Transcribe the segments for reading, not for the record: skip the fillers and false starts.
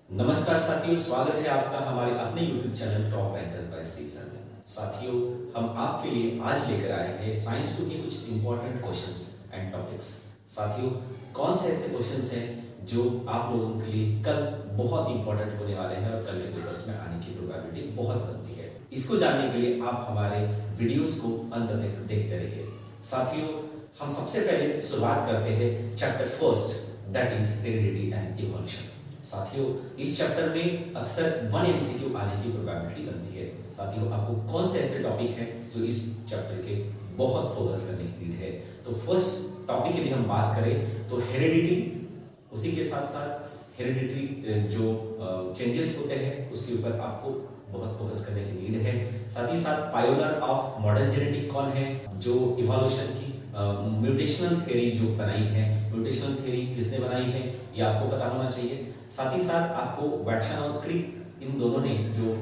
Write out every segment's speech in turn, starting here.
नमस्कार साथियों, स्वागत है आपका हमारे अपने YouTube channel top rankers by Shri sir में। साथियों, हम आपके लिए आज लेकर आए हैं साइंस 2 के कुछ इंपॉर्टेंट क्वेश्चंस एंड टॉपिक्स। साथियों, कौन से ऐसे क्वेश्चंस हैं जो आप लोगों के लिए कल बहुत इंपॉर्टेंट होने वाले हैं और कल के पेपर्स में आने की प्रोबेबिलिटी बहुत बनती है। इसको जानने के लिए आप हमारे वीडियोस को अंत तक देखते रहिए। साथियों, हम सबसे पहले शुरुआत करते हैं chapter first, that is heredity and evolution. साथियों, इस चैप्टर में अक्सर 1 MCQ आने की प्रोबेबिलिटी बनती है। साथियों, आपको कौन से ऐसे टॉपिक हैं जो इस चैप्टर के बहुत फोकस करने की नीड है। तो फर्स्ट टॉपिक यदि हम बात करें तो हेरिडिटी, उसी के साथ साथ हेरिडिटरी जो चेंजेस होते हैं उसके ऊपर आपको बहुत फोकस करने की नीड है। साथ ही साथ पायोनियर ऑफ मॉडर्न जेनेटिक कौन है, जो इवोल्यूशन की म्यूटेशनल थ्योरी जो बनाई है, म्यूटेशनल थ्योरी किसने बनाई है ये आपको पता होना चाहिए। साथ ही साथ आपको वैटसन और क्रिक इन दोनों ने जो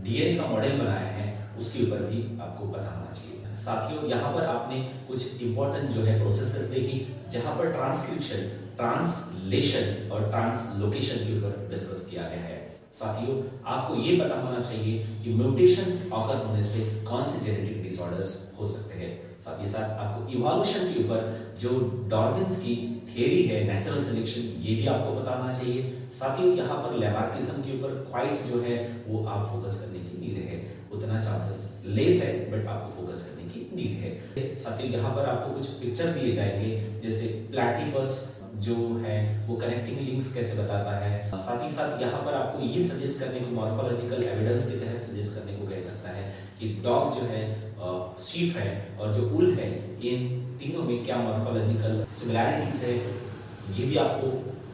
डीएनए का मॉडल बनाया है उसके ऊपर भी आपको पता होना चाहिए। साथियों, यहाँ पर आपने कुछ इंपॉर्टेंट जो है प्रोसेसेस देखी जहाँ पर ट्रांसक्रिप्शन, ट्रांसलेशन और ट्रांसलोकेशन के ऊपर डिस्कस किया गया है। साथियों, आपको ये पता होना चाहिए कि म्यूटेशन ऑकर होने से कौन से जेनेटिक डिसऑर्डर्स हो सकते हैं। साथ ही साथ आपको इवोल्यूशन के ऊपर जो डार्विन्स की थियरी है, नेचुरल सिलेक्शन, ये भी आपको पता होना चाहिए। साथियों, यहाँ पर लैमार्किज्म के ऊपर क्वाइट जो है वो आप फोकस करने की नीड है, उतना चांसेस लेस है बट आपको फोकस करने की नीड है। साथियों, यहाँ पर आपको कुछ पिक्चर दिए जाएंगे जैसे प्लैटिपस जो है वो कनेक्टिंग लिंक्स कैसे बताता है। साथ ही साथ यहाँ पर आपको ये सजेस्ट करने को, मॉर्फोलॉजिकल एविडेंस के तहत सजेस्ट करने को कह सकता है कि डॉग जो है, शीप है और जो उल है, इन तीनों में क्या मॉर्फोलॉजिकल सिमिलैरिटीज है, ये भी आपको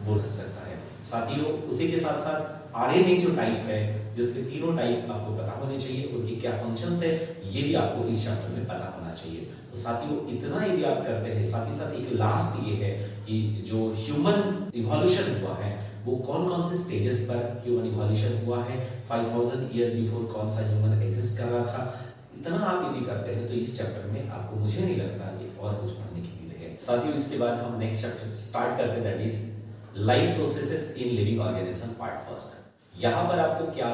बोल सकता है। साथियों, उसी के साथ साथ आरएनए जो टाइप है, जिसके तीनों टाइप आपको पता होने चाहिए, उनकी क्या फंक्शंस है, ये भी आपको इस चैप्टर में पता होना चाहिए। तो साथियों, इतना यदि आप करते हैं, साथ ही साथ एक लास्ट ये है कि जो ह्यूमन इवोल्यूशन हुआ है वो कौन कौन से स्टेजेस पर ह्यूमन इवोल्यूशन हुआ है, 5000 ईयर बिफोर कौन सा ह्यूमन एग्जिस्ट कर रहा था, इतना आप यदि करते हैं तो इस चैप्टर में आपको, मुझे नहीं लगता कि और कुछ पढ़ने की नीड है। साथियों, इसके बाद हम नेक्स्ट चैप्टर स्टार्ट करते हैं, that is life processes in living organism part first. यहाँ पर आपको क्या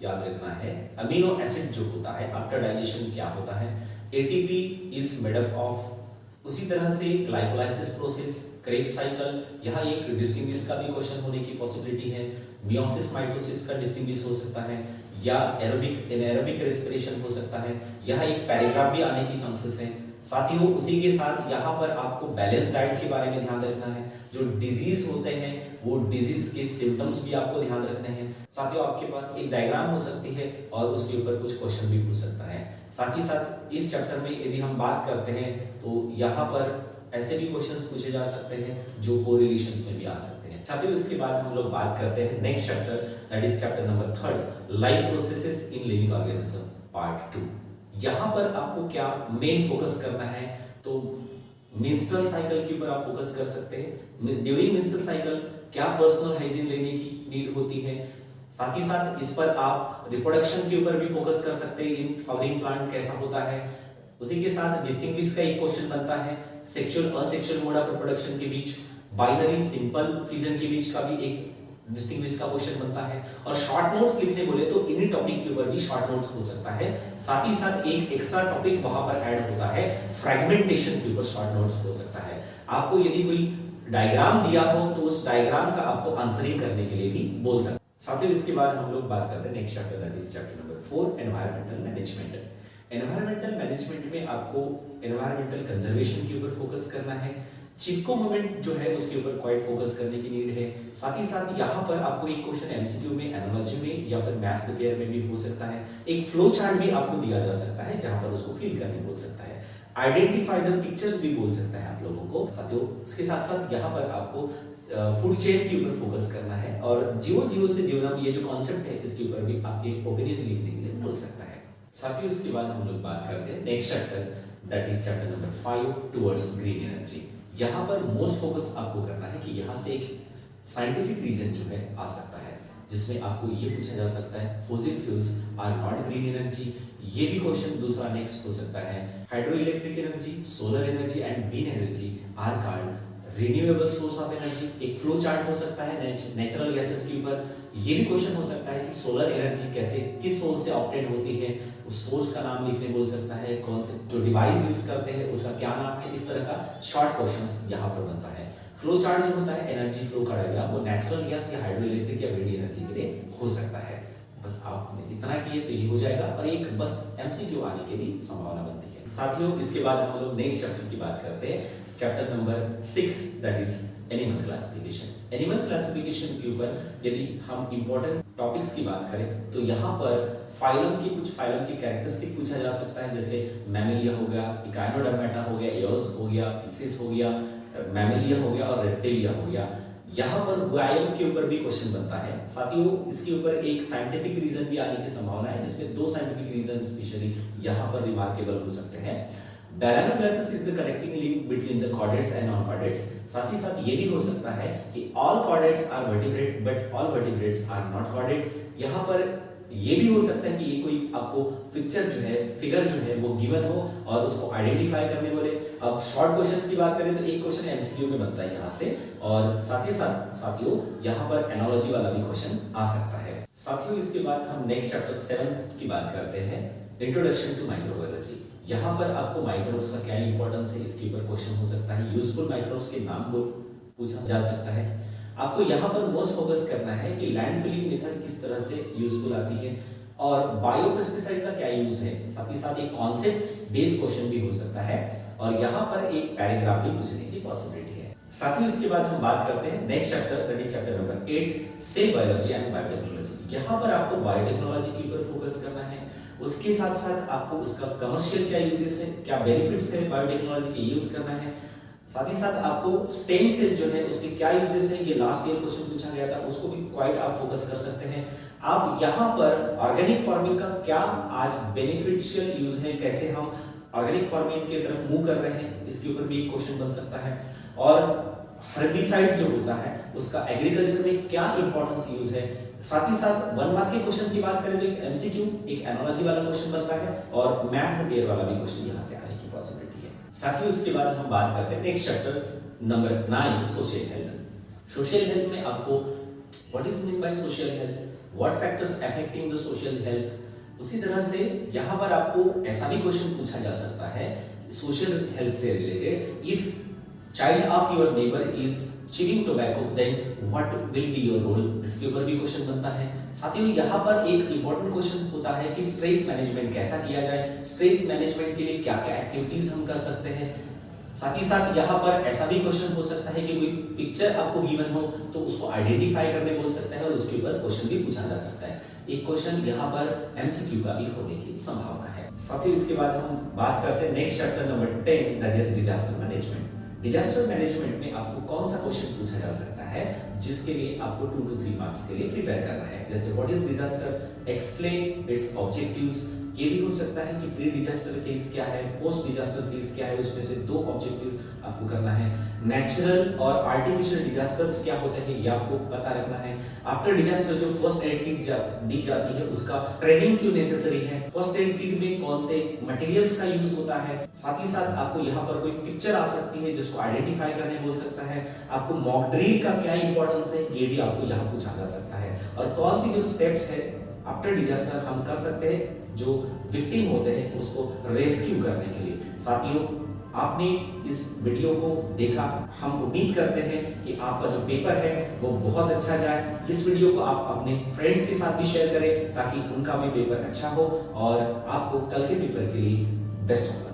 याद रखना है, अमीनो एसिड जो होता है आफ्टर डाइजेशन क्या होता है, ATP is made up of, उसी तरह से ग्लाइकोलाइसिस प्रोसेस, क्रेब साइकिल, यहाँ एक डिस्टिंग्विश का भी क्वेश्चन होने की पॉसिबिलिटी है, मियोसिस माइटोसिस का डिस्टिंग्विश हो सकता है, या एरोबिक एनाएरोबिक रेस्पिरेशन हो सकता है, यहाँ एक पैराग्राफ भी आने की चांसेस है। साथियों, उसी के साथ यहाँ पर आपको बैलेंस डाइट के बारे में ध्यान रखना है, जो डिजीज होते हैं वो डिजीज के सिम्टम्स भी आपको ध्यान रखने हैं। साथियों, आपके पास एक डायग्राम हो सकती है और उसके ऊपर कुछ क्वेश्चन भी पूछ सकता है। साथ ही साथ इस चैप्टर में यदि हम बात करते हैं तो यहाँ पर ऐसे भी क्वेश्चंस पूछे जा सकते हैं जो कोरिलेशंस में भी आ सकते हैं। साथियों, इसके बाद हम लोग बात करते हैं next chapter, that is chapter number 3, life processes in living organism part 2। यहाँ पर आपको क्या मेन फोकस करना है, तो मेंस्ट्रुअल साइकिल के ऊपर आप फोकस कर सकते हैं। ड्यूरिंग मेंस्ट्रुअल साइकिल क्या पर्सनल हाइजीन लेने की नीड होती है। साथ ही साथ इस पर आप रिप्रोडक्शन के ऊपर भी फोकस कर सकते हैं, इन फ्लावरिंग प्लांट कैसा होता है। उसी के साथ डिस्टिंग्विश का एक क्वेश्चन बनता है, sexual asexual mode of reproduction के बीच, बाइनरी सिंपल फिजन के बीच का भी एक डिस्टिंग्विश का क्वेश्चन बनता है। और शॉर्ट नोट्स लिखने बोले तो इन्हीं टॉपिक के ऊपर भी शॉर्ट नोट्स हो सकता है। साथ ही साथ एक एक्स्ट्रा टॉपिक वहां पर ऐड होता है, फ्रेगमेंटेशन के ऊपर शॉर्ट नोट्स हो सकता है। आपको यदि कोई डायग्राम दिया हो तो उस डायग्राम का आपको आंसरिंग करने के लिए भी बोल सकते हैं। साथियों, इसके बाद हम लोग बात करते हैं next chapter, that is chapter number 4, environmental management. Environmental management में आपको एनवायरमेंटल कंजर्वेशन के ऊपर फोकस करना है, चिपको मूवमेंट जो है उसके ऊपर क्वाइट फोकस करने की नीड है। साथ ही साथ यहाँ पर आपको एक क्वेश्चन एमसीक्यू में, एनालॉजी में या फिर मैथ्स पेपर में भी हो सकता है। एक फ्लो चार्ट भी आपको दिया जा सकता है जहां पर उसको फिल करने बोल सकता है, आइडेंटिफाई द पिक्चर्स भी बोल सकता है आप लोगों को। साथियों, इसके साथ साथ यहाँ पर आपको फूड चेन के ऊपर फोकस करना है और जीवो से जीवनम, ये जो कॉन्सेप्ट है इसके ऊपर भी आपके ओपिनियन लिखने के लिए बोल सकता है। साथियों, इसके बाद हम लोग बात करते हैं next chapter, that is chapter number 5, towards green energy. यहाँ पर मोस्ट फोकस आपको करना है कि यहाँ से एक साइंटिफिक रीजन जो है आ सकता है जिसमें आपको ये पूछा जा सकता है, fossil fuels are not green energy, ये भी क्वेश्चन दूसरा नेक्स्ट हो सकता है। Hydro electric energy, solar energy and wind energy are called renewable source of energy. एक फ्लो चार्ट हो सकता है नेचुरल गैसेस के ऊपर ये भी क्वेश्चन हो सकता है कि सोलर एनर्जी कैसे, किस सोर्स से ऑब्टेन होती है, उस सोर्स का नाम लिखने बोल सकता है, कौन से जो डिवाइस यूज करते हैं उसका क्या नाम है। इस तरह का शॉर्ट क्वेश्चंस यहाँ पर बनता है। फ्लो चार्ट जो होता है, एनर्जी फ्लो का डायग्राम, वो नेचुरल गैस या हाइड्रो इलेक्ट्रिक या विंड एनर्जी के लिए हो सकता है। बस आपने इतना किए तो ये हो जाएगा, और एक बस एमसीक्यू आने की भी संभावना बनती है। साथियों, इसके बाद हम लोग नेक्स्ट चैप्टर की बात करते हैं, chapter number 6, that is animal classification. Animal classification के ऊपर यदि हम इंपॉर्टेंट टॉपिक्स की बात करें तो यहाँ पर फाइलम की कुछ फाइलम की कैरेक्टरिस्टिक पूछा जा सकता है, जैसे मैमेलिया हो गया, इकाइनोडर्मेटा हो गया, एओस हो गया, पिसेस हो गया, मैमेलिया हो गया और रेप्टिलिया हो गया। यहाँ पर वायम के ऊपर भी क्वेश्चन बनता है। साथियों, इसके ऊपर एक साइंटिफिक रीजन भी आने की संभावना है, जिसमें 2 साइंटिफिक रीजन स्पेशली यहाँ पर रिमार्केबल हो सकते हैं। Balanoplasis is the connecting link between the chordates and non-chordates। साथ ही साथ ये भी हो सकता है कि all chordates are vertebrate but all vertebrates are not chordate। यहाँ पर ये भी हो सकता है कि ये कोई आपको फिगर जो है वो गिवन हो और उसको आइडेंटिफाई करने बोले। अब शॉर्ट क्वेश्चंस की बात करें तो एक क्वेश्चन एमसीक्यू में बनता है यहाँ से, और साथ ही साथ साथियों यहाँ पर एनालॉजी वाला भी क्वेश्चन आ सकता है। साथियों, इसके बाद हम नेक्स्ट चैप्टर 7 की बात करते हैं, इंट्रोडक्शन टू माइक्रोबायोलॉजी। यहाँ पर आपको माइक्रोब्स का क्या इंपॉर्टेंस है, इसके ऊपर क्वेश्चन हो सकता है। यूजफुल माइक्रोब्स के नाम को पूछा जा सकता है। आपको यहाँ पर मोस्ट फोकस करना है कि लैंड फिलिंग मेथड किस तरह से यूजफुल आती है और बायोपेस्टिसाइड का क्या यूज है। साथ ही साथ एक कॉन्सेप्ट बेस्ड क्वेश्चन भी हो सकता है, और यहाँ पर एक पैराग्राफ भी पूछने की पॉसिबिलिटी है। साथ ही इसके बाद हम बात करते हैं next chapter, that is chapter number 8, cell biology and biotechnology. यहाँ पर आपको बायोटेक्नोलॉजी के ऊपर फोकस करना है, उसके साथ साथ आपको उसका कमर्शियल क्या यूजेस है, क्या बेनिफिट्स है बायोटेक्नोलॉजी के, यूज करना है। साथ ही साथ आपको स्टेम सेल जो है उसके क्या यूजेस है, ये लास्ट ईयर क्वेश्चन पूछा गया था, उसको भी क्वाइट आप फोकस कर सकते हैं। आप यहाँ पर ऑर्गेनिक फार्मिंग का क्या आज बेनिफिशियल यूज है, कैसे हम ऑर्गेनिक फार्मिंग की तरफ मूव कर रहे हैं, इसके ऊपर भी एक क्वेश्चन बन सकता है। और हर्बिसाइड जो होता है उसका एग्रीकल्चर में क्या इंपॉर्टेंस यूज है। साथ ही साथ 1 मार्क के क्वेश्चन की बात करें तो एक एमसीक्यू, एक एनालॉजी वाला क्वेश्चन बनता है, और मैथ्स में पेयर वाला भी क्वेश्चन यहाँ से आने की पॉसिबिलिटी है। साथियों, इसके बाद हम बात करते हैं next chapter number 9, social health. Social health में आपको what is mean by social health, what factors affecting the social health. उसी तरह से यहाँ पर आपको ऐसा भी क्वेश्चन पूछा जा सकता है सोशल हेल्थ से related, if child of your neighbour is chewing tobacco then what will be your role, इसके ऊपर भी क्वेश्चन बनता है। साथियों, यहाँ पर एक इंपॉर्टेंट क्वेश्चन होता है कि स्ट्रेस मैनेजमेंट कैसा किया जाए, स्ट्रेस मैनेजमेंट के लिए क्या क्या एक्टिविटीज हम कर सकते हैं। साथ ही साथ यहाँ पर ऐसा भी क्वेश्चन हो सकता है कि कोई पिक्चर आपको गिवन हो तो उसको आइडेंटिफाई करने बोल सकता है, और उसके ऊपर क्वेश्चन भी पूछा जा सकता है। एक क्वेश्चन यहाँ पर एमसीक्यू का भी होने की संभावना है। साथियों, इसके बाद हम बात करते हैं next chapter number 10, that is disaster management. Disaster management में आपको कौन सा क्वेश्चन पूछा जा सकता है जिसके लिए आपको 2 to 3 मार्क्स के लिए प्रिपेयर करना है, जैसे what is disaster, explain it's objectives. ये भी हो सकता है कि प्री डिजास्टर फेज क्या है, पोस्ट डिजास्टर फेज क्या है, उसमें से 2 ऑब्जेक्टिव आपको करना है। नेचुरल और आर्टिफिशियल डिजास्टर्स क्या होते हैं ये आपको पता रखना है। आफ्टर डिजास्टर जो फर्स्ट एड किट दी जाती है उसका ट्रेनिंग क्यों नेसेसरी है, फर्स्ट एड किट में कौन से मटेरियल्स का यूज होता है। साथ ही साथ आपको यहाँ पर कोई पिक्चर आ सकती है जिसको आइडेंटिफाई करने बोल सकता है। आपको मॉक ड्रिल का क्या इंपॉर्टेंस है ये भी आपको यहाँ पूछा जा सकता है, और कौन सी जो स्टेप्स है आफ्टर डिजास्टर हम कर सकते हैं जो विक्टिम होते हैं उसको रेस्क्यू करने के लिए। साथियों, आपने इस वीडियो को देखा, हम उम्मीद करते हैं कि आपका जो पेपर है वो बहुत अच्छा जाए। इस वीडियो को आप अपने फ्रेंड्स के साथ भी शेयर करें ताकि उनका भी पेपर अच्छा हो और आपको कल के पेपर के लिए बेस्ट ऑफ लक।